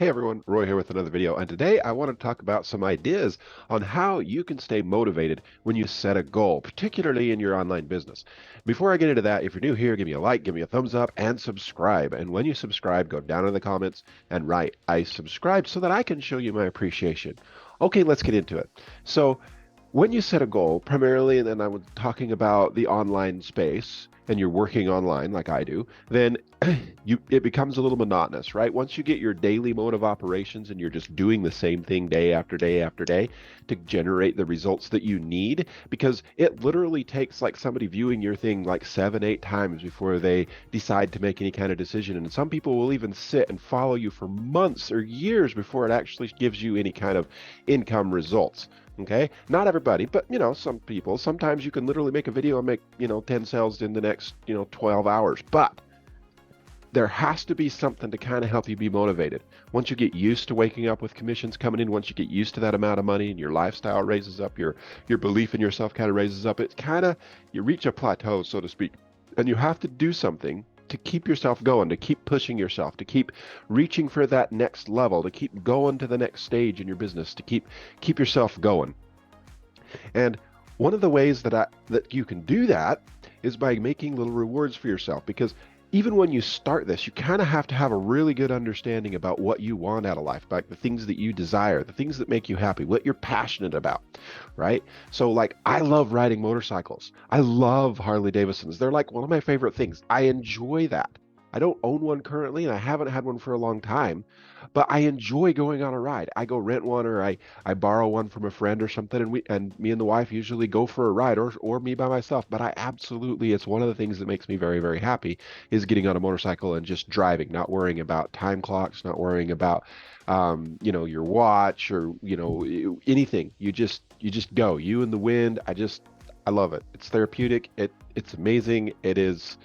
Hey everyone, Roy here with another video, and today I want to talk about some ideas on how you can stay motivated when you set a goal, particularly in your online business. Before I get into that, if you're new here, give me a like, give me a thumbs up, and subscribe. And when you subscribe, go down in the comments and write, I subscribed so that I can show you my appreciation. Okay, let's get into it. So, when you set a goal, primarily, and then I was talking about the online space, and you're working online like I do, then it becomes a little monotonous, right? Once you get your daily mode of operations and you're just doing the same thing day after day after day to generate the results that you need, because it literally takes like somebody viewing your thing like 7, 8 times before they decide to make any kind of decision. And some people will even sit and follow you for months or years before it actually gives you any kind of income results. Okay, not everybody, but some people. Sometimes you can literally make a video and make 10 sales in the next 12 hours. But there has to be something to kind of help you be motivated. Once you get used to waking up with commissions coming in, once you get used to that amount of money and your lifestyle raises up, your belief in yourself kind of raises up, it kind of, you reach a plateau, so to speak, and you have to do something to keep yourself going, to keep pushing yourself, to keep reaching for that next level, to keep going to the next stage in your business, to keep yourself going. And one of the ways that you can do that is by making little rewards for yourself, because even when you start this, you kind of have to have a really good understanding about what you want out of life, like the things that you desire, the things that make you happy, what you're passionate about, right? So like I love riding motorcycles. I love Harley Davidsons. They're like one of my favorite things. I enjoy that. I don't own one currently, and I haven't had one for a long time, but I enjoy going on a ride. I go rent one, or I borrow one from a friend or something, and me and the wife usually go for a ride, or me by myself. But I absolutely, it's one of the things that makes me very, very happy is getting on a motorcycle and just driving, not worrying about time clocks, not worrying about your watch or anything. You just go, you and the wind. I love it. It's therapeutic. It's amazing. It is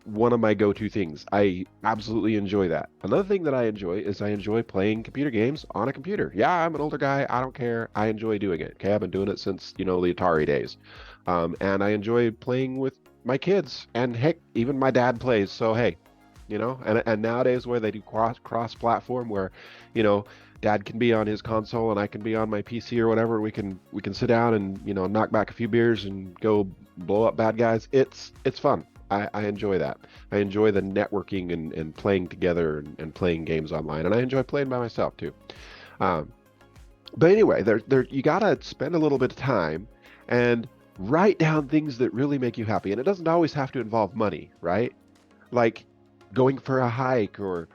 one of my go-to things. I absolutely enjoy that. Another thing that I enjoy is I enjoy playing computer games on a computer. Yeah, I'm an older guy. I don't care. I enjoy doing it. Okay, I've been doing it since, the Atari days. And I enjoy playing with my kids. And heck, even my dad plays. So hey, and nowadays where they do cross-platform where, dad can be on his console and I can be on my PC or whatever, we can sit down and, knock back a few beers and go blow up bad guys. It's fun. I enjoy that. I enjoy the networking and playing together and playing games online, and I enjoy playing by myself too. Um, but anyway, you gotta spend a little bit of time and write down things that really make you happy, and it doesn't always have to involve money, right? Like going for a hike or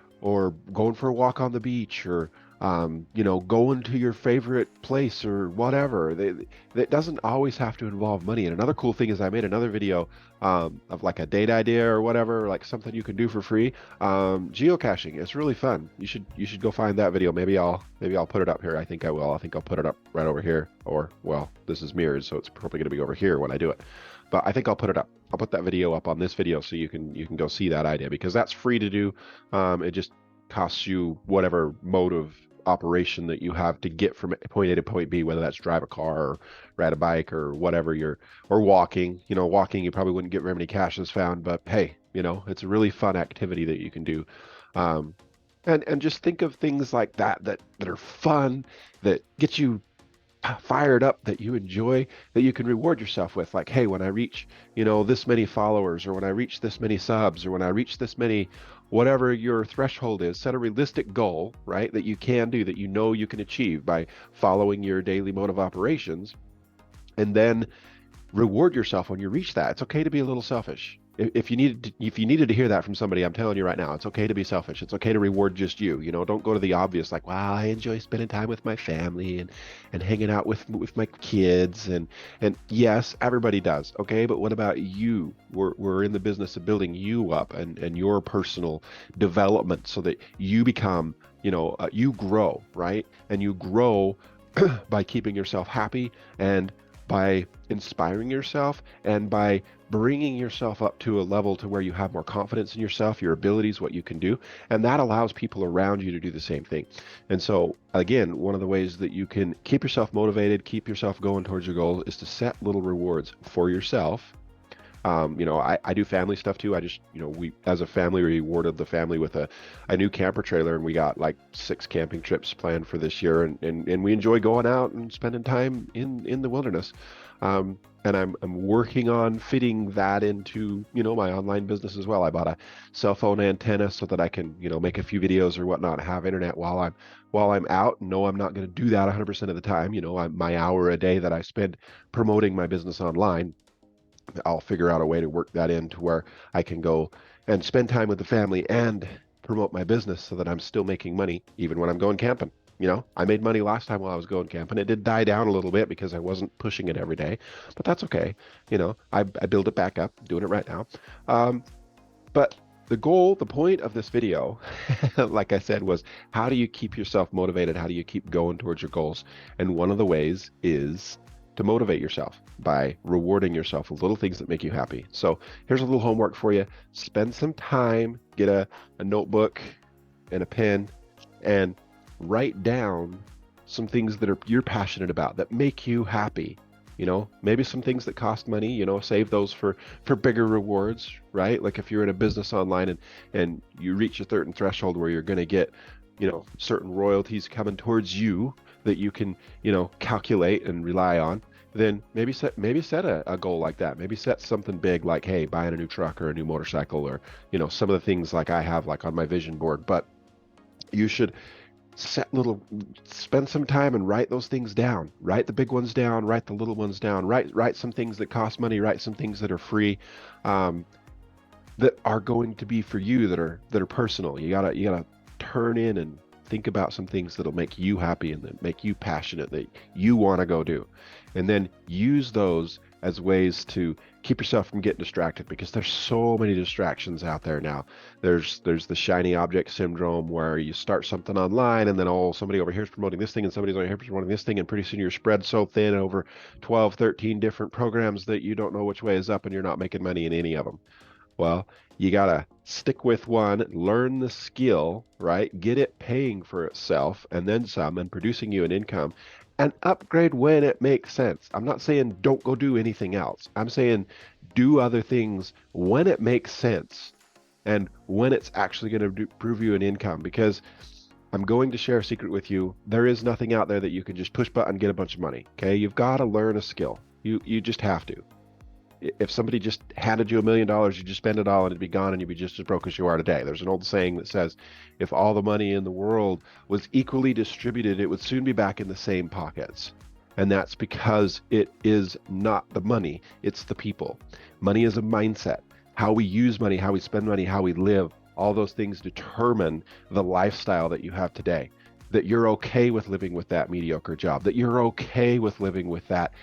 going for a walk on the beach or going to your favorite place or whatever. That doesn't always have to involve money. And another cool thing is I made another video of like a date idea or whatever, like something you can do for free. Geocaching. It's really fun. You should go find that video. Maybe I'll put it up here. I think I will. I think I'll put it up right over here. Or well, this is mirrored, so it's probably going to be over here when I do it. But I think I'll put it up. I'll put that video up on this video so you can go see that idea because that's free to do. It just costs you whatever mode of operation that you have to get from point A to point B, whether that's drive a car or ride a bike or whatever or walking. Walking you probably wouldn't get very many caches found, but hey, it's a really fun activity that you can do. Um, and just think of things like that are fun, that get you fired up, that you enjoy, that you can reward yourself with. Like, hey, when I reach, this many followers, or when I reach this many subs, or when I reach this many, whatever your threshold is, set a realistic goal, right? That you can do, that you can achieve by following your daily mode of operations, and then reward yourself when you reach that. It's okay to be a little selfish. If you needed to hear that from somebody, I'm telling you right now, it's okay to be selfish. It's okay to reward just you. Don't go to the obvious like, wow, I enjoy spending time with my family and hanging out with my kids and yes, everybody does. Okay, but what about you? We're in the business of building you up and your personal development so that you become, you grow, right? And you grow by keeping yourself happy and by inspiring yourself and by bringing yourself up to a level to where you have more confidence in yourself, your abilities, what you can do, and that allows people around you to do the same thing. And so, again, one of the ways that you can keep yourself motivated, keep yourself going towards your goal is to set little rewards for yourself I do family stuff too. We as a family rewarded the family with a new camper trailer, and we got like 6 camping trips planned for this year, and we enjoy going out and spending time in the wilderness. And I'm working on fitting that into, my online business as well. I bought a cell phone antenna so that I can, make a few videos or whatnot, have internet while I'm out. No, I'm not going to do that 100% of the time. My hour a day that I spend promoting my business online, I'll figure out a way to work that in to where I can go and spend time with the family and promote my business so that I'm still making money even when I'm going camping. I made money last time while I was going camping. It did die down a little bit because I wasn't pushing it every day, but that's okay. I build it back up, doing it right now. But the point of this video, like I said, was how do you keep yourself motivated? How do you keep going towards your goals? And one of the ways is to motivate yourself by rewarding yourself with little things that make you happy. So here's a little homework for you. Spend some time, get a notebook and a pen, and write down some things that you're passionate about that make you happy. Maybe some things that cost money, save those for bigger rewards, right? Like if you're in a business online and you reach a certain threshold where you're going to get, certain royalties coming towards you that you can, calculate and rely on, then maybe set a goal like that. Maybe set something big like, hey, buying a new truck or a new motorcycle, or, some of the things like I have like on my vision board. But you should spend some time and write those things down. Write the big ones down, write the little ones down, write some things that cost money, write some things that are free, that are going to be for you, that are personal. You gotta turn in and think about some things that'll make you happy and that make you passionate, that you want to go do, and then use those as ways to keep yourself from getting distracted, because there's so many distractions out there now. There's the shiny object syndrome, where you start something online and then, somebody over here is promoting this thing and somebody's over here promoting this thing, and pretty soon you're spread so thin over 12, 13 different programs that you don't know which way is up and you're not making money in any of them. Well, you gotta stick with one, learn the skill, right? Get it paying for itself and then some, and producing you an income, and upgrade when it makes sense. I'm not saying don't go do anything else. I'm saying do other things when it makes sense and when it's actually going to prove you an income. Because I'm going to share a secret with you. There is nothing out there that you can just push button and get a bunch of money. Okay, you've got to learn a skill. You just have to. If somebody just handed you $1 million, you just spend it all and it'd be gone and you'd be just as broke as you are today. There's an old saying that says, if all the money in the world was equally distributed, it would soon be back in the same pockets. And that's because it is not the money, it's the people. Money is a mindset. How we use money, how we spend money, how we live, all those things determine the lifestyle that you have today. That you're okay with living with that mediocre job, that you're okay with living with that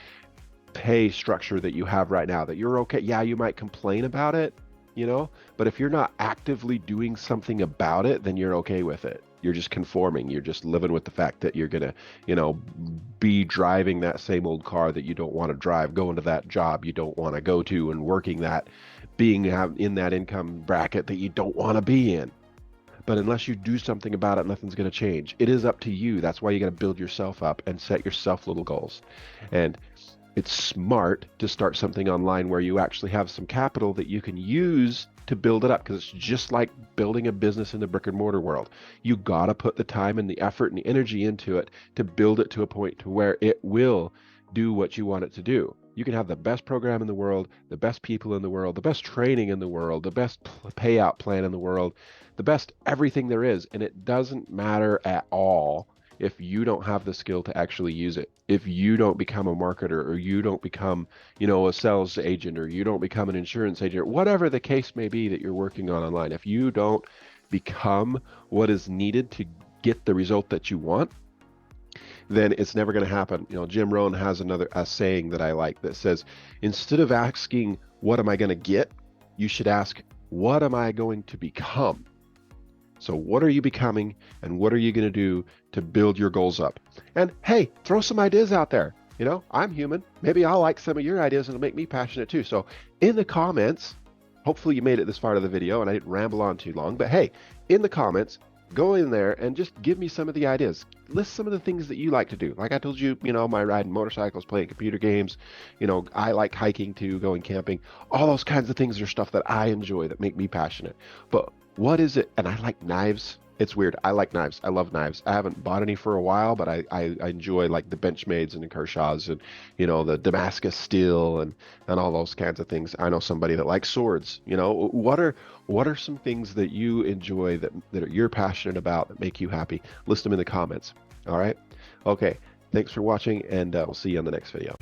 pay structure that you have right now, that you're okay. Yeah, you might complain about it, but if you're not actively doing something about it, then you're okay with it. You're just conforming. You're just living with the fact that you're gonna, be driving that same old car that you don't want to drive, going to that job you don't want to go to, and working that, being in that income bracket that you don't want to be in. But unless you do something about it, nothing's going to change. It is up to you. That's why you got to build yourself up and set yourself little goals. And it's smart to start something online where you actually have some capital that you can use to build it up, because it's just like building a business in the brick and mortar world. You got to put the time and the effort and the energy into it to build it to a point to where it will do what you want it to do. You can have the best program in the world, the best people in the world, the best training in the world, the best payout plan in the world, the best everything there is, and it doesn't matter at all if you don't have the skill to actually use it. If you don't become a marketer, or you don't become, a sales agent, or you don't become an insurance agent, whatever the case may be that you're working on online, if you don't become what is needed to get the result that you want, then it's never going to happen. Jim Rohn has a saying that I like that says, instead of asking, what am I going to get? You should ask, what am I going to become? So what are you becoming, and what are you going to do to build your goals up? And hey, throw some ideas out there. I'm human. Maybe I'll like some of your ideas and it'll make me passionate too. So in the comments, hopefully you made it this far to the video and I didn't ramble on too long, but hey, in the comments, Go in there and just give me some of the ideas. List some of the things that you like to do. Like I told you, my riding motorcycles, playing computer games. I like hiking too, going camping. All those kinds of things are stuff that I enjoy that make me passionate. But what is it? And I like knives. It's weird. I like knives. I love knives. I haven't bought any for a while, but I enjoy like the Benchmades and the Kershaws and the Damascus steel and all those kinds of things. I know somebody that likes swords. What are some things that you enjoy that you're passionate about that make you happy? List them in the comments. All right. Okay. Thanks for watching, and we'll see you on the next video.